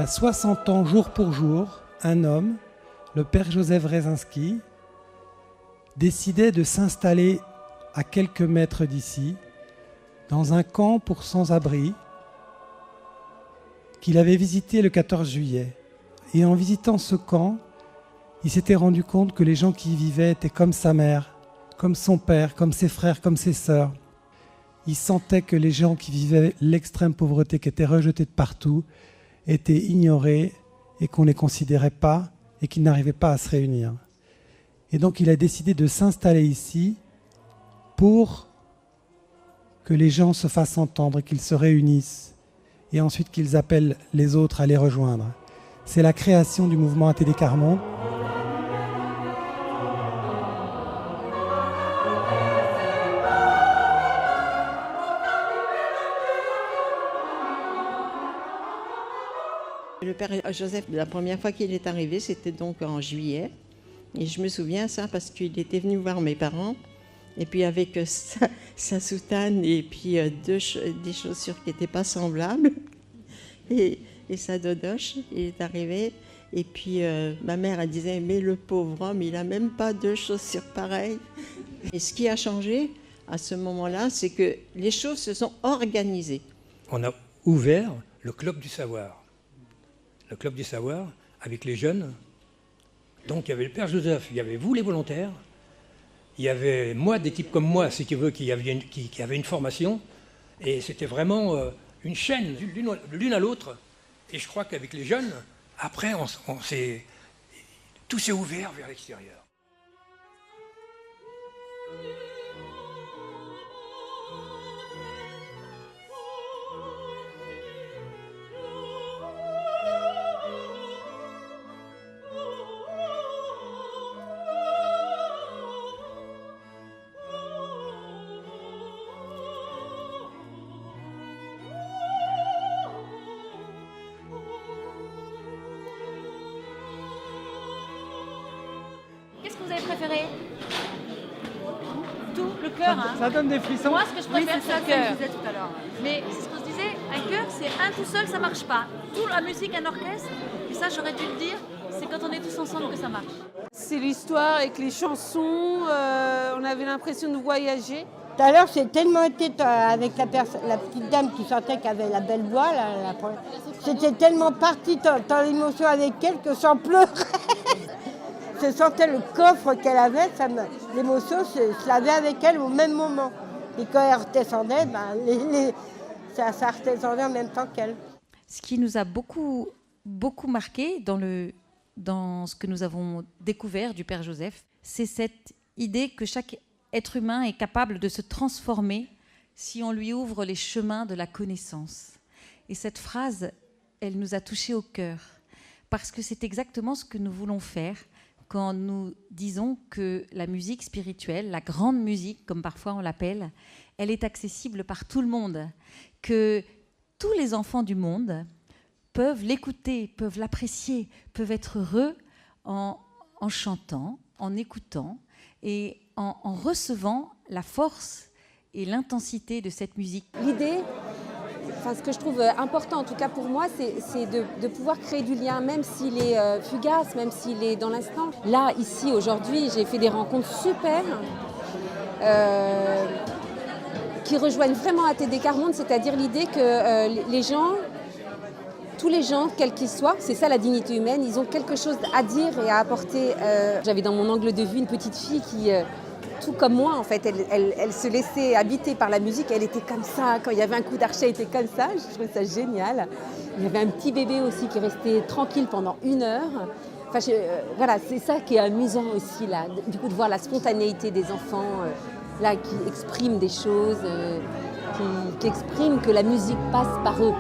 a 60 ans, jour pour jour, un homme, le père Joseph Wrezinski, décidait de s'installer à quelques mètres d'ici, dans un camp pour sans-abri qu'il avait visité le 14 juillet. Et en visitant ce camp, il s'était rendu compte que les gens qui y vivaient étaient comme sa mère, comme son père, comme ses frères, comme ses sœurs. Il sentait que les gens qui vivaient l'extrême pauvreté, qui étaient rejetés de partout, étaient ignorés et qu'on ne les considérait pas et qu'ils n'arrivaient pas à se réunir. Et donc il a décidé de s'installer ici pour que les gens se fassent entendre, qu'ils se réunissent et ensuite qu'ils appellent les autres à les rejoindre. C'est la création du mouvement ATD Quart Monde. Le père Joseph, la première fois qu'il est arrivé, c'était donc en juillet. Et je me souviens ça parce qu'il était venu voir mes parents. Et puis avec sa soutane et puis des chaussures qui n'étaient pas semblables. Et sa dodoche, il est arrivé. Et puis ma mère, elle disait, mais le pauvre homme, il n'a même pas deux chaussures pareilles. Et ce qui a changé à ce moment-là, c'est que les choses se sont organisées. On a ouvert le Club du Savoir. Le Club du Savoir, avec les jeunes. Donc il y avait le père Joseph, il y avait vous les volontaires, il y avait moi, des types comme moi, si tu veux, qui avaient une formation. Et c'était vraiment une chaîne, l'une à l'autre. Et je crois qu'avec les jeunes, après, tout s'est ouvert vers l'extérieur. Qu'est-ce que vous avez préféré? Tout, le cœur. Ça donne des frissons. Moi, ce que je préfère, c'est ça c'est le cœur. que je disais tout à l'heure. Mais c'est ce qu'on se disait, un cœur, c'est un tout seul, ça marche pas. Toute la musique, un orchestre, et ça, j'aurais dû le dire, c'est quand on est tous ensemble que ça marche. C'est l'histoire avec les chansons, on avait l'impression de voyager. Tout à l'heure, j'ai tellement été avec la petite dame qui chantait, qui avait la belle voix. J'étais tellement partie dans l'émotion avec elle que j'en pleurais. Je sentais le coffre qu'elle avait, l'émotion, je l'avais avec elle au même moment. Et quand elle redescendait, ça redescendait en même temps qu'elle. Ce qui nous a beaucoup marqué dans ce que nous avons découvert du Père Joseph, c'est cette idée que chaque être humain est capable de se transformer si on lui ouvre les chemins de la connaissance. Et cette phrase, elle nous a touchés au cœur, parce que c'est exactement ce que nous voulons faire quand nous disons que la musique spirituelle, la grande musique, comme parfois on l'appelle, elle est accessible par tout le monde, que tous les enfants du monde peuvent l'écouter, peuvent l'apprécier, peuvent être heureux en chantant, en écoutant et en recevant la force et l'intensité de cette musique. L'idée, ce que je trouve important, en tout cas pour moi, c'est de pouvoir créer du lien, même s'il est fugace, même s'il est dans l'instant. Là, ici, aujourd'hui, j'ai fait des rencontres super qui rejoignent vraiment ATD Quart Monde, c'est-à-dire l'idée que les gens, tous les gens, quels qu'ils soient, c'est ça la dignité humaine, ils ont quelque chose à dire et à apporter. J'avais dans mon angle de vue une petite fille qui... tout comme moi, en fait, elle se laissait habiter par la musique. Elle était comme ça. Quand il y avait un coup d'archet, elle était comme ça. Je trouvais ça génial. Il y avait un petit bébé aussi qui restait tranquille pendant 1 heure. Enfin, voilà, c'est ça qui est amusant aussi, là. Du coup, de voir la spontanéité des enfants, là, qui expriment des choses, qui expriment que la musique passe par eux.